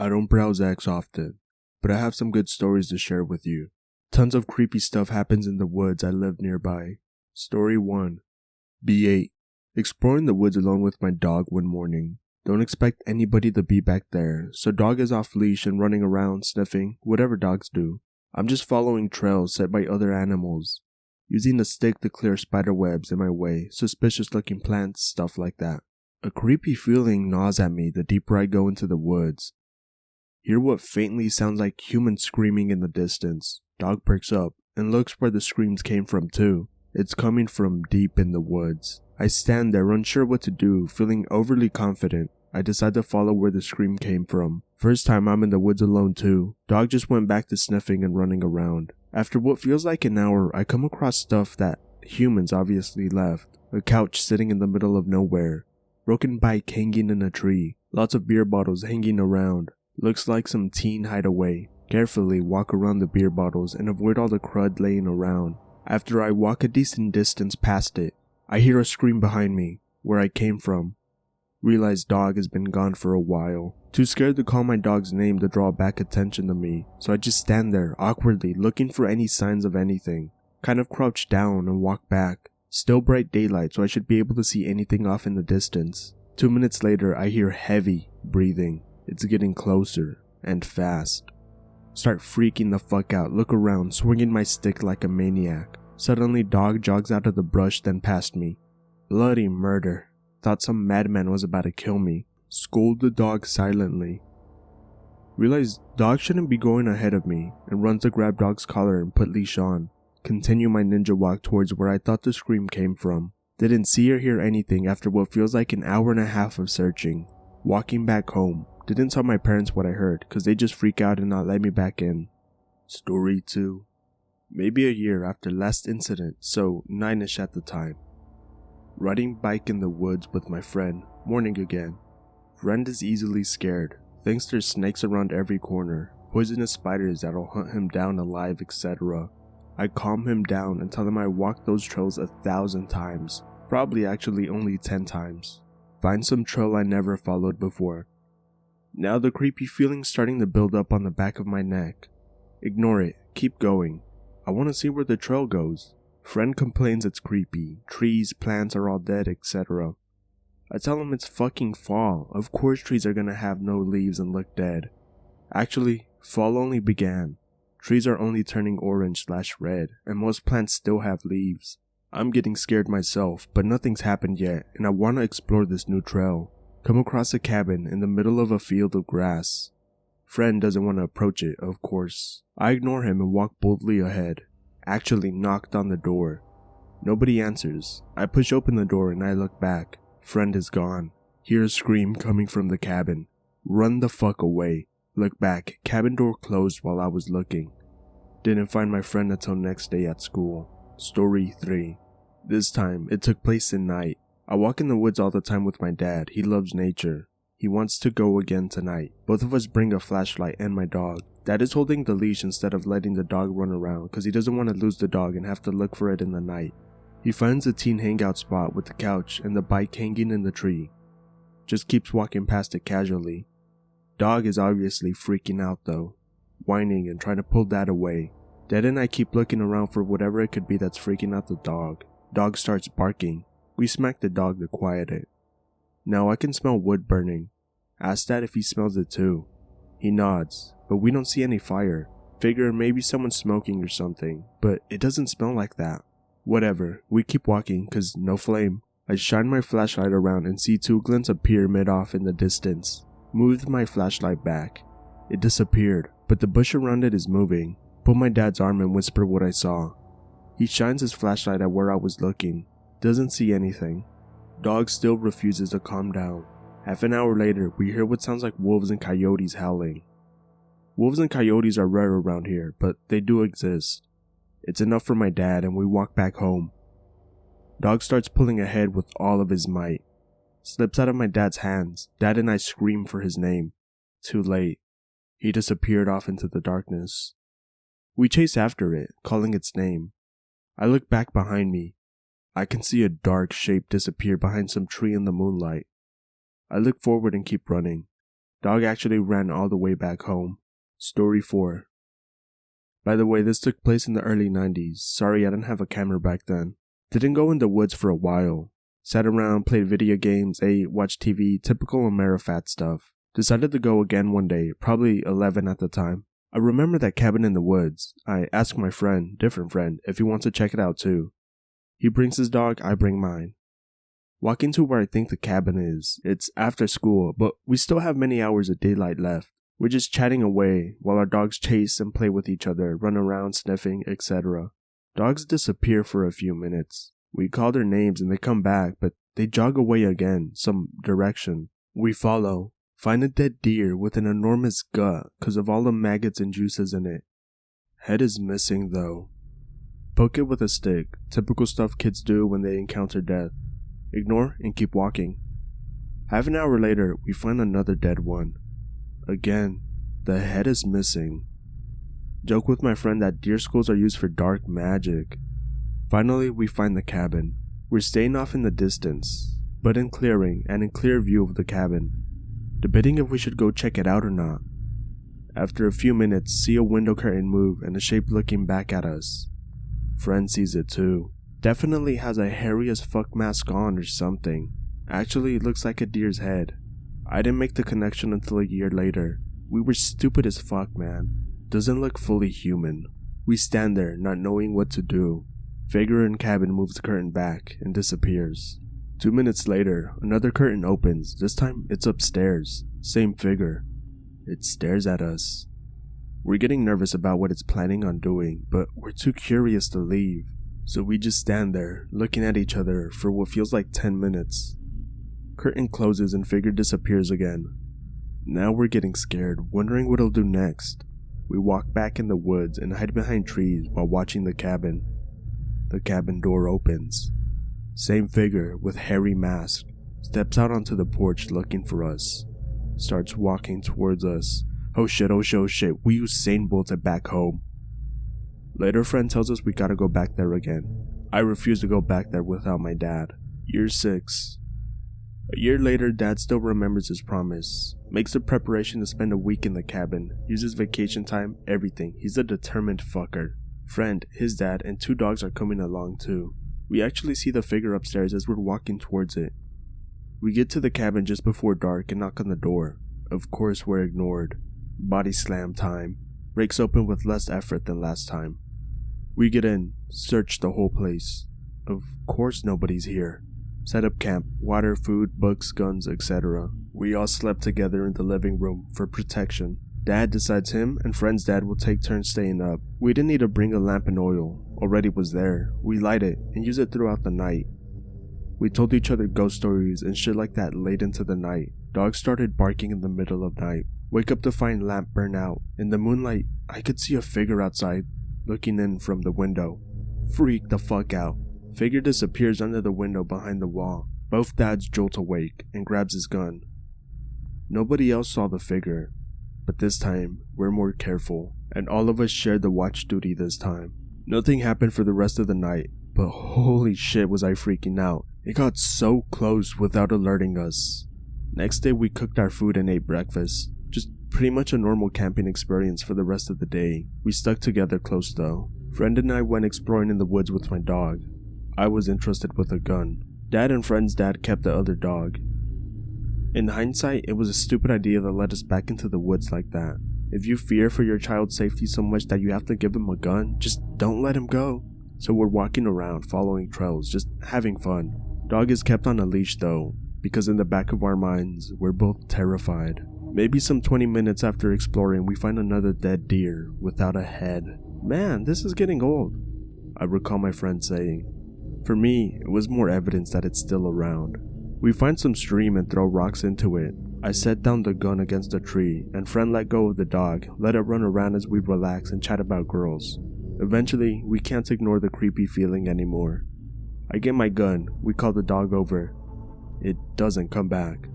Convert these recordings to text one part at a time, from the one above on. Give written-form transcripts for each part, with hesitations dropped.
I don't browse X often, but I have some good stories to share with you. Tons of creepy stuff happens in the woods I live nearby. Story 1. B8. Exploring the woods alone with my dog one morning. Don't expect anybody to be back there, so dog is off leash and running around sniffing, whatever dogs do. I'm just following trails set by other animals, using a stick to clear spider webs in my way, suspicious looking plants, stuff like that. A creepy feeling gnaws at me the deeper I go into the woods. Hear what faintly sounds like humans screaming in the distance. Dog perks up and looks where the screams came from too. It's coming from deep in the woods. I stand there unsure what to do, feeling overly confident. I decide to follow where the scream came from. First time I'm in the woods alone too. Dog just went back to sniffing and running around. After what feels like an hour, I come across stuff that humans obviously left. A couch sitting in the middle of nowhere. Broken bike hanging in a tree. Lots of beer bottles hanging around. Looks like some teen hideaway. Carefully walk around the beer bottles and avoid all the crud laying around. After I walk a decent distance past it, I hear a scream behind me, where I came from. Realize dog has been gone for a while. Too scared to call my dog's name to draw back attention to me, so I just stand there awkwardly looking for any signs of anything. Kind of crouch down and walk back. Still bright daylight, so I should be able to see anything off in the distance. 2 minutes later, I hear heavy breathing. It's getting closer and fast. Start freaking the fuck out, look around, swinging my stick like a maniac. Suddenly dog jogs out of the brush, then past me. Bloody murder. Thought some madman was about to kill me. Scold the dog silently. Realize dog shouldn't be going ahead of me, and run to grab dog's collar and put leash on. Continue my ninja walk towards where I thought the scream came from. Didn't see or hear anything after what feels like an hour and a half of searching. Walking back home. Didn't tell my parents what I heard, cause they just freak out and not let me back in. Story 2. Maybe a year after last incident, so 9ish at the time. Riding bike in the woods with my friend, morning again. Friend is easily scared, thinks there's snakes around every corner, poisonous spiders that'll hunt him down alive, etc. I calm him down and tell him I walked those trails 1,000 times, probably actually only 10 times. Find some trail I never followed before. Now the creepy feeling's starting to build up on the back of my neck. Ignore it, keep going. I want to see where the trail goes. Friend complains it's creepy, trees, plants are all dead, etc. I tell him it's fucking fall, of course trees are gonna have no leaves and look dead. Actually, fall only began. Trees are only turning orange/red, and most plants still have leaves. I'm getting scared myself, but nothing's happened yet, and I want to explore this new trail. Come across a cabin in the middle of a field of grass. Friend doesn't want to approach it, of course. I ignore him and walk boldly ahead. Actually knocked on the door. Nobody answers. I push open the door and I look back. Friend is gone. Hear a scream coming from the cabin. Run the fuck away. Look back. Cabin door closed while I was looking. Didn't find my friend until next day at school. Story 3. This time, it took place at night. I walk in the woods all the time with my dad. He loves nature. He wants to go again tonight. Both of us bring a flashlight and my dog. Dad is holding the leash instead of letting the dog run around because he doesn't want to lose the dog and have to look for it in the night. He finds a teen hangout spot with the couch and the bike hanging in the tree. Just keeps walking past it casually. Dog is obviously freaking out though, whining and trying to pull Dad away. Dad and I keep looking around for whatever it could be that's freaking out the dog. Dog starts barking. We smack the dog to quiet it. Now I can smell wood burning. Ask Dad if he smells it too. He nods, but we don't see any fire. Figure maybe someone's smoking or something, but it doesn't smell like that. Whatever, we keep walking cause no flame. I shine my flashlight around and see two glints appear mid-off in the distance. Moved my flashlight back. It disappeared, but the bush around it is moving. Pull my dad's arm and whisper what I saw. He shines his flashlight at where I was looking. Doesn't see anything. Dog still refuses to calm down. Half an hour later, we hear what sounds like wolves and coyotes howling. Wolves and coyotes are rare around here, but they do exist. It's enough for my dad and we walk back home. Dog starts pulling ahead with all of his might. Slips out of my dad's hands. Dad and I scream for his name. Too late. He disappeared off into the darkness. We chase after it, calling its name. I look back behind me. I can see a dark shape disappear behind some tree in the moonlight. I look forward and keep running. Dog actually ran all the way back home. Story 4. By the way, this took place in the early 90s. Sorry I didn't have a camera back then. Didn't go in the woods for a while. Sat around, played video games, ate, watched TV, typical Amerifat stuff. Decided to go again one day, probably 11 at the time. I remember that cabin in the woods. I asked my friend, different friend, if he wants to check it out too. He brings his dog, I bring mine. Walking to where I think the cabin is. It's after school, but we still have many hours of daylight left. We're just chatting away while our dogs chase and play with each other, run around sniffing, etc. Dogs disappear for a few minutes. We call their names and they come back, but they jog away again, some direction. We follow, find a dead deer with an enormous gut because of all the maggots and juices in it. Head is missing though. Poke it with a stick, typical stuff kids do when they encounter death. Ignore and keep walking. Half an hour later, we find another dead one. Again, the head is missing. Joke with my friend that deer skulls are used for dark magic. Finally, we find the cabin. We're staying off in the distance, but in clearing and in clear view of the cabin, debating if we should go check it out or not. After a few minutes, see a window curtain move and a shape looking back at us. Friend sees it too. Definitely has a hairy as fuck mask on or something. Actually, it looks like a deer's head. I didn't make the connection until a year later. We were stupid as fuck, man. Doesn't look fully human. We stand there, not knowing what to do. Figure in cabin moves the curtain back and disappears. 2 minutes later, another curtain opens. This time, it's upstairs. Same figure. It stares at us. We're getting nervous about what it's planning on doing, but we're too curious to leave. So we just stand there, looking at each other for what feels like 10 minutes. Curtain closes and figure disappears again. Now we're getting scared, wondering what it'll do next. We walk back in the woods and hide behind trees while watching the cabin. The cabin door opens. Same figure with hairy mask steps out onto the porch looking for us. Starts walking towards us. Oh shit, we Usain Bolt it back home. Later, friend tells us we gotta go back there again. I refuse to go back there without my dad. Year 6. A year later, dad still remembers his promise. Makes the preparation to spend a week in the cabin. Uses vacation time, everything. He's a determined fucker. Friend, his dad, and 2 dogs are coming along too. We actually see the figure upstairs as we're walking towards it. We get to the cabin just before dark and knock on the door. Of course we're ignored. Body slam time. Breaks open with less effort than last time. We get in, search the whole place. Of course nobody's here. Set up camp, water, food, books, guns, etc. We all slept together in the living room for protection. Dad decides him and friend's dad will take turns staying up. We didn't need to bring a lamp and oil, already was there. We light it and use it throughout the night. We told each other ghost stories and shit like that late into the night. Dogs started barking in the middle of night. Wake up to find lamp burn out. In the moonlight, I could see a figure outside, looking in from the window. Freak the fuck out. Figure disappears under the window behind the wall. Both dads jolt awake and grabs his gun. Nobody else saw the figure, but this time we're more careful, and all of us shared the watch duty this time. Nothing happened for the rest of the night, but holy shit was I freaking out. It got so close without alerting us. Next day we cooked our food and ate breakfast. Just pretty much a normal camping experience for the rest of the day. We stuck together close though. Friend and I went exploring in the woods with my dog. I was entrusted with a gun. Dad and friend's dad kept the other dog. In hindsight, it was a stupid idea that led us back into the woods like that. If you fear for your child's safety so much that you have to give him a gun, just don't let him go. So we're walking around, following trails, just having fun. Dog is kept on a leash though, because in the back of our minds, we're both terrified. Maybe some 20 minutes after exploring, we find another dead deer without a head. Man, this is getting old, I recall my friend saying. For me, it was more evidence that it's still around. We find some stream and throw rocks into it. I set down the gun against a tree, and friend let go of the dog, let it run around as we relax and chat about girls. Eventually, we can't ignore the creepy feeling anymore. I get my gun, we call the dog over. It doesn't come back.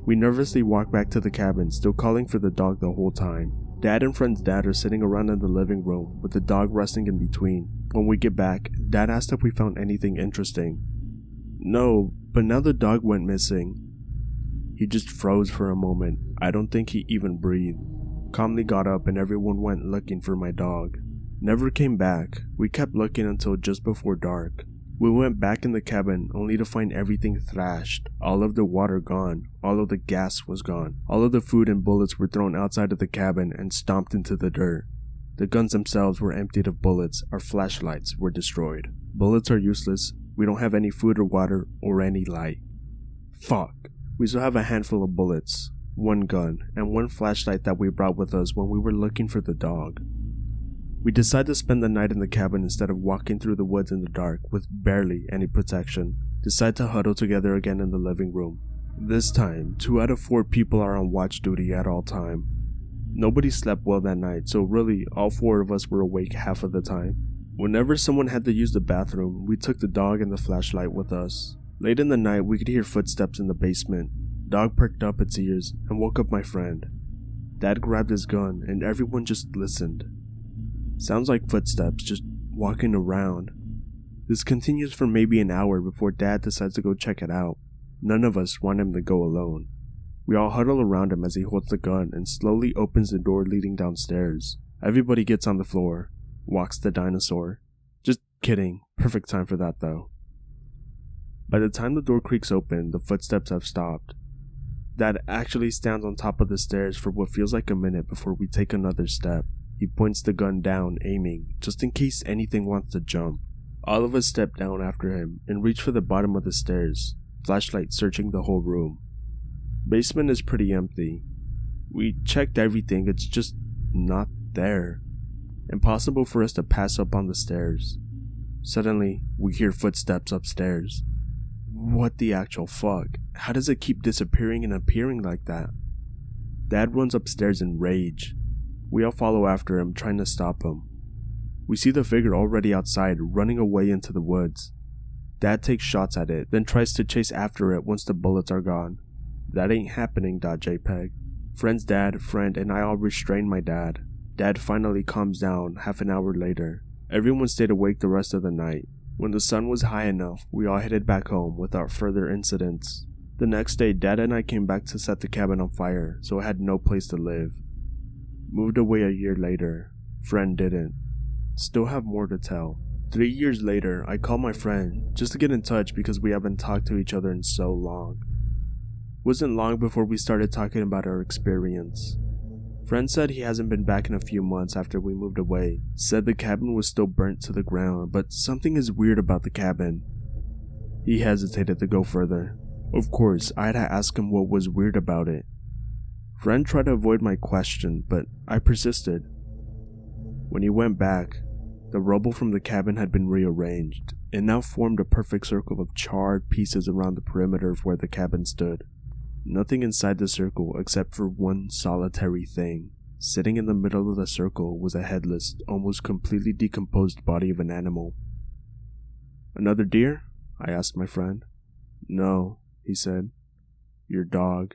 We nervously walk back to the cabin, still calling for the dog the whole time. Dad and friend's dad are sitting around in the living room, with the dog resting in between. When we get back, Dad asked if we found anything interesting. No, but now the dog went missing. He just froze for a moment. I don't think he even breathed. Calmly got up and everyone went looking for my dog. Never came back. We kept looking until just before dark. We went back in the cabin only to find everything thrashed. All of the water gone. All of the gas was gone. All of the food and bullets were thrown outside of the cabin and stomped into the dirt. The guns themselves were emptied of bullets. Our flashlights were destroyed. Bullets are useless. We don't have any food or water or any light. Fuck. We still have a handful of bullets, one gun, and one flashlight that we brought with us when we were looking for the dog. We decided to spend the night in the cabin instead of walking through the woods in the dark with barely any protection. Decide to huddle together again in the living room. This time, 2 out of 4 people are on watch duty at all time. Nobody slept well that night, so really all 4 of us were awake half of the time. Whenever someone had to use the bathroom, we took the dog and the flashlight with us. Late in the night, we could hear footsteps in the basement. Dog perked up its ears and woke up my friend. Dad grabbed his gun and everyone just listened. Sounds like footsteps, just walking around. This continues for maybe an hour before Dad decides to go check it out. None of us want him to go alone. We all huddle around him as he holds the gun and slowly opens the door leading downstairs. Everybody gets on the floor. Walks the dinosaur. Just kidding. Perfect time for that though. By the time the door creaks open, the footsteps have stopped. Dad actually stands on top of the stairs for what feels like a minute before we take another step. He points the gun down, aiming, just in case anything wants to jump. All of us step down after him and reach for the bottom of the stairs, flashlight searching the whole room. Basement is pretty empty. We checked everything, it's just not there. Impossible for us to pass up on the stairs. Suddenly, we hear footsteps upstairs. What the actual fuck? How does it keep disappearing and appearing like that? Dad runs upstairs in rage. We all follow after him, trying to stop him. We see the figure already outside, running away into the woods. Dad takes shots at it, then tries to chase after it once the bullets are gone. That ain't happening. JPEG. Friend's dad, friend, and I all restrain my dad. Dad finally calms down half an hour later. Everyone stayed awake the rest of the night. When the sun was high enough, we all headed back home without further incidents. The next day, Dad and I came back to set the cabin on fire, so I had no place to live. Moved away a year later. Friend didn't. Still have more to tell. 3 years later, I call my friend just to get in touch because we haven't talked to each other in so long. Wasn't long before we started talking about our experience. Friend said he hasn't been back in a few months after we moved away. Said the cabin was still burnt to the ground, but something is weird about the cabin. He hesitated to go further. Of course, I had to ask him what was weird about it. Friend tried to avoid my question, but I persisted. When he went back, the rubble from the cabin had been rearranged. It now formed a perfect circle of charred pieces around the perimeter of where the cabin stood. Nothing inside the circle except for one solitary thing. Sitting in the middle of the circle was a headless, almost completely decomposed body of an animal. "Another deer?" I asked my friend. "No," he said. "Your dog."